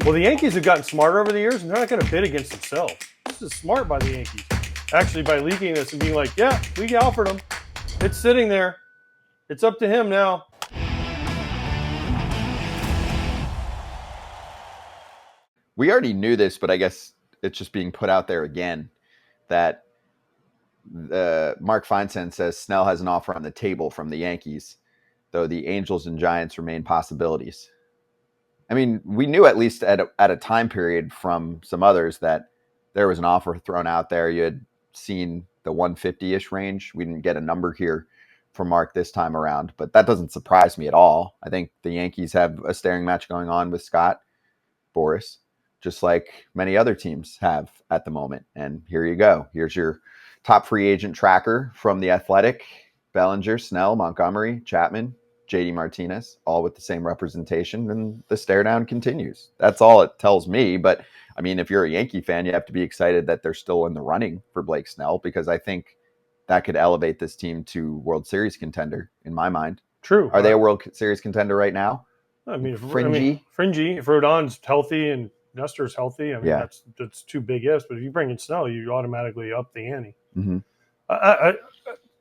Well, the Yankees have gotten smarter over the years, and they're not going to bid against themselves. This is smart by the Yankees. Actually, by leaking this and being like, yeah, we offered him. It's sitting there. It's up to him now. We already knew this, but I guess it's just being put out there again that Mark Feinsand says Snell has an offer on the table from the Yankees, though the Angels and Giants remain possibilities. I mean, we knew at least at a time period from some others that there was an offer thrown out there. You had seen the 150-ish range. We didn't get a number here from Mark this time around, but that doesn't surprise me at all. I think the Yankees have a staring match going on with Scott Boras, just like many other teams have at the moment. And here you go. Here's your top free agent tracker from The Athletic. Bellinger, Snell, Montgomery, Chapman, JD Martinez, all with the same representation, and the stare down continues. That's all it tells me. But I mean, if you're a Yankee fan, you have to be excited that they're still in the running for Blake Snell, because I think that could elevate this team to World Series contender in my mind. True. Are they a World Series contender right now? I mean, fringy. If Rodon's healthy and Nestor's healthy, I mean, Yeah. that's two big ifs. But if you bring in Snell, you automatically up the ante. Mm-hmm.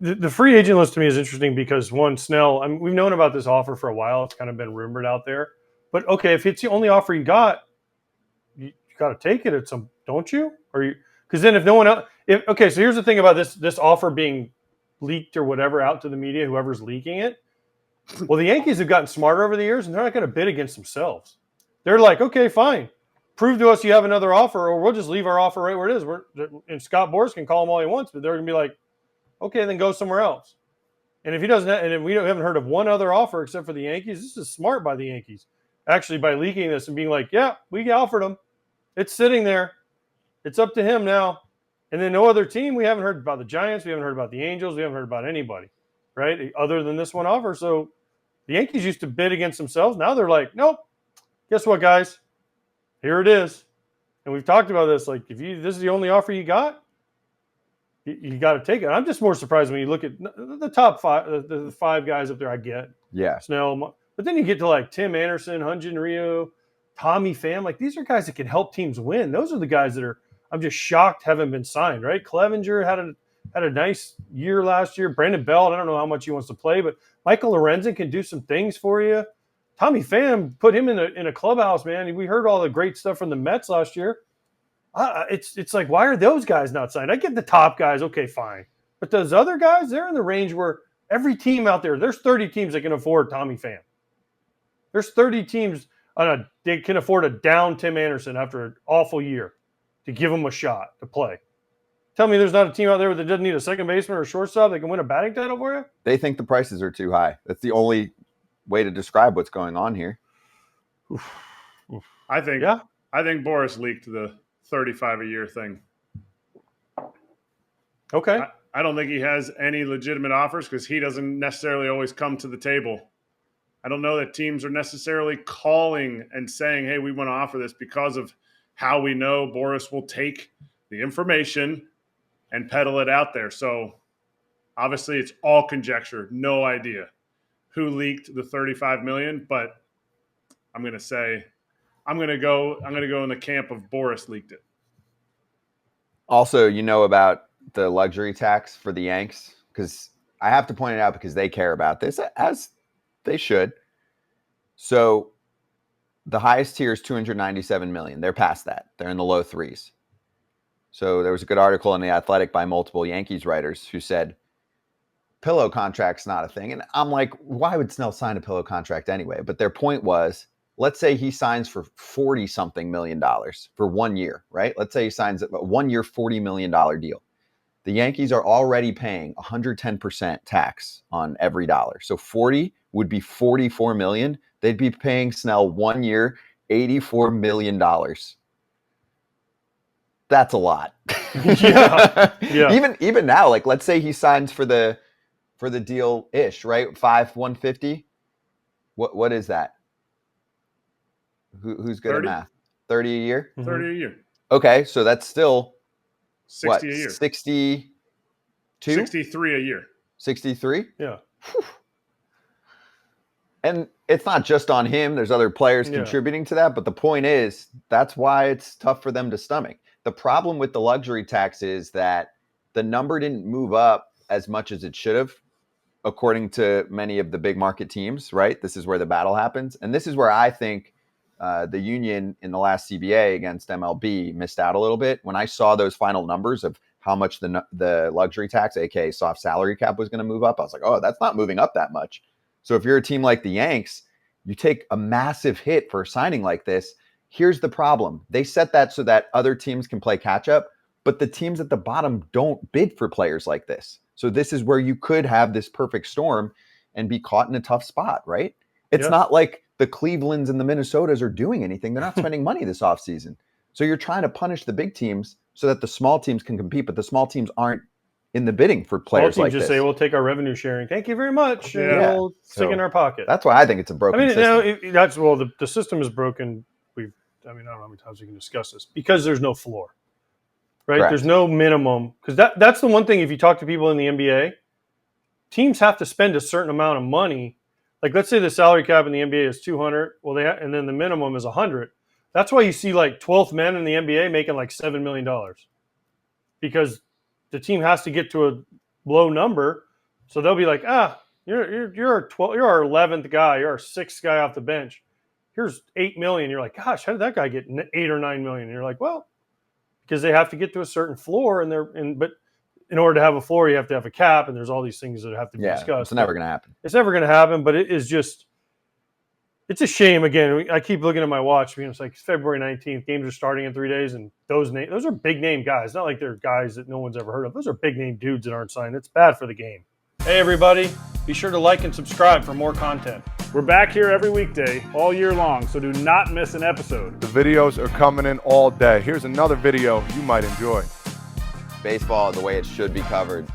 The free agent list to me is interesting because, one, Snell, I mean, we've known about this offer for a while. It's kind of been rumored out there. But, okay, if it's the only offer you got, you got to take it at some, don't you? Or you? Because then if no one else – okay, so here's the thing about this offer being leaked or whatever out to the media, whoever's leaking it. Well, the Yankees have gotten smarter over the years, and they're not going to bid against themselves. They're like, okay, fine. Prove to us you have another offer, or we'll just leave our offer right where it is. And Scott Boras can call him all he wants, but they're going to be like, okay, then go somewhere else. And if he doesn't, and if haven't heard of one other offer except for the Yankees, this is smart by the Yankees. Actually, by leaking this and being like, yeah, we offered him. It's sitting there. It's up to him now. And then no other team. We haven't heard about the Giants. We haven't heard about the Angels. We haven't heard about anybody, right? Other than this one offer. So the Yankees used to bid against themselves. Now they're like, nope. Guess what, guys? Here it is. And we've talked about this. Like, if this is the only offer you got, you got to take it. I'm just more surprised when you look at the top five, the five guys up there. I get, Snell, but then you get to like Tim Anderson, Hyun-Jin Ryu, Tommy Pham. Like, these are guys that can help teams win. Those are the guys that I'm just shocked haven't been signed. Right? Clevenger had a nice year last year. Brandon Belt, I don't know how much he wants to play, but Michael Lorenzen can do some things for you. Tommy Pham, put him in a clubhouse, man. We heard all the great stuff from the Mets last year. It's like, why are those guys not signed? I get the top guys, okay, fine. But those other guys, they're in the range where every team out there, there's 30 teams that can afford Tommy Pham. There's 30 teams they can afford a down Tim Anderson after an awful year to give him a shot to play. Tell me there's not a team out there that doesn't need a second baseman or a shortstop that can win a batting title for you? They think the prices are too high. That's the only way to describe what's going on here. I think Boras leaked the 35 a year thing. Okay. I don't think he has any legitimate offers because he doesn't necessarily always come to the table. I don't know that teams are necessarily calling and saying, hey, we want to offer this, because of how we know Boras will take the information and peddle it out there. So obviously it's all conjecture, no idea who leaked the 35 million, but I'm going to go in the camp of Boras leaked it. Also, you know about the luxury tax for the Yanks, because I have to point it out because they care about this, as they should. So the highest tier is $297 million. They're past that. They're in the low threes. So there was a good article in The Athletic by multiple Yankees writers who said, pillow contract's not a thing. And I'm like, why would Snell sign a pillow contract anyway? But their point was, let's say he signs for $40-something million for 1 year, right? Let's say he signs a 1 year, $40 million deal. The Yankees are already paying 110% tax on every dollar. So 40 would be $44 million. They'd be paying Snell 1 year, $84 million. That's a lot. Yeah. Even now, like, let's say he signs for the deal ish, right? 150. What is that? Who's good 30? at math? 30 a year? 30 a year. Okay, so that's still 60 a year. 62? 63 a year. 63? Yeah. And it's not just on him. There's other players contributing to that. But the point is, that's why it's tough for them to stomach. The problem with the luxury tax is that the number didn't move up as much as it should have, according to many of the big market teams, right? This is where the battle happens. And this is where I think the union in the last CBA against MLB missed out a little bit. When I saw those final numbers of how much the luxury tax, aka soft salary cap, was going to move up, I was like, oh, that's not moving up that much. So if you're a team like the Yanks, you take a massive hit for a signing like this. Here's the problem. They set that so that other teams can play catch up, but the teams at the bottom don't bid for players like this. So this is where you could have this perfect storm and be caught in a tough spot, right? It's not like the Clevelands and the Minnesotas are doing anything. They're not spending money this offseason. So you're trying to punish the big teams so that the small teams can compete, but the small teams aren't in the bidding for players like this. Just say, we'll take our revenue sharing. Thank you very much. And we'll stick in our pocket. That's why I think it's a broken system. The system is broken. I don't know how many times we can discuss this, because there's no floor, right? Correct. There's no minimum, because that's the one thing. If you talk to people in the NBA, teams have to spend a certain amount of money. Like, let's say the salary cap in the NBA is 200. Well, and then the minimum is 100. That's why you see like 12th men in the NBA making like $7 million, because the team has to get to a low number. So they'll be like, you're our 11th guy, you're our 6th guy off the bench. Here's $8 million. You're like, gosh, how did that guy get $8 or $9 million? And you're like, well, because they have to get to a certain floor, but in order to have a floor, you have to have a cap, and there's all these things that have to be discussed. It's never going to happen. It's never going to happen, but it is just, it's a shame. Again, I keep looking at my watch. It's like February 19th. Games are starting in 3 days, and those are big name guys. Not like they're guys that no one's ever heard of. Those are big name dudes that aren't signed. It's bad for the game. Hey, everybody. Be sure to like and subscribe for more content. We're back here every weekday, all year long, so do not miss an episode. The videos are coming in all day. Here's another video you might enjoy. Baseball the way it should be covered.